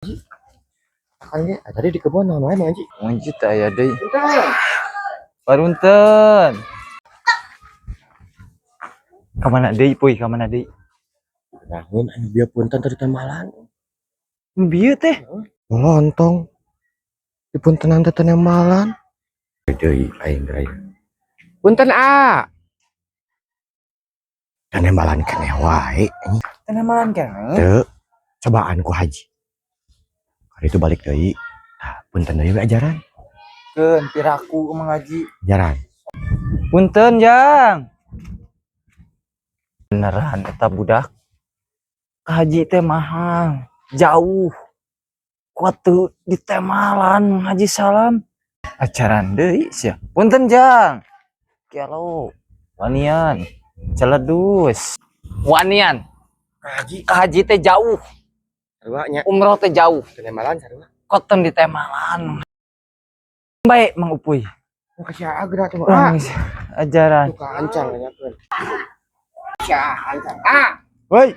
Haji. Kan ge tadi di kebun naon wae Mang Haji? Manji teh aya deui. Parunten. Ka mana deui puy, ka mana deui? Namun anu bieu punten tadi teh malan. Bieu teh. Lontong. Dipuntenan teh teh malan. Deui aing raya. Punten A. Teh malan keneh wae. Teh malan keneh. Teu cobaan ku Haji. Hari itu balik deui. Punten deui ajaran. Keun piraku Mang Haji. Ajaran. Punten, Jang. Beneran eta budak. Ka Haji teh mahal, jauh. Kuatu di temalan Mang Haji salam. Acaran deui sia. Punten, Jang. Kialo. Wanian. Celedus. Wanian. Ka Haji teh jauh. Sarua nya. Umroh teh jauh. Teh malan sarua. Koten di temalan. Baik Mang Upuy. Kasih agra tuh. Ah, ajaran. suka ancang nyakeun. Sia ancang. Ah. Woi.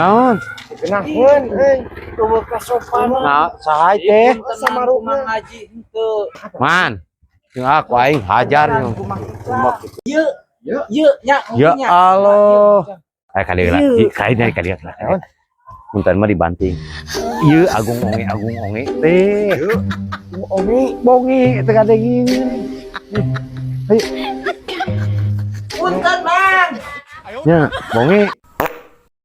Naon? Kenaheun euy. Tuh kasopan. Nah, saha teh? Sama Mang Haji henteu. Man. Jeung aku aing hajar nya. Ieu. Ieu nya. Ya Allah. Aya kali lah. Kainnya kali lah. Punten mah dibanting. Ieu agung onge teh. Bongi teh kadengin. Hei. Punten, Mang. Ya, bongi.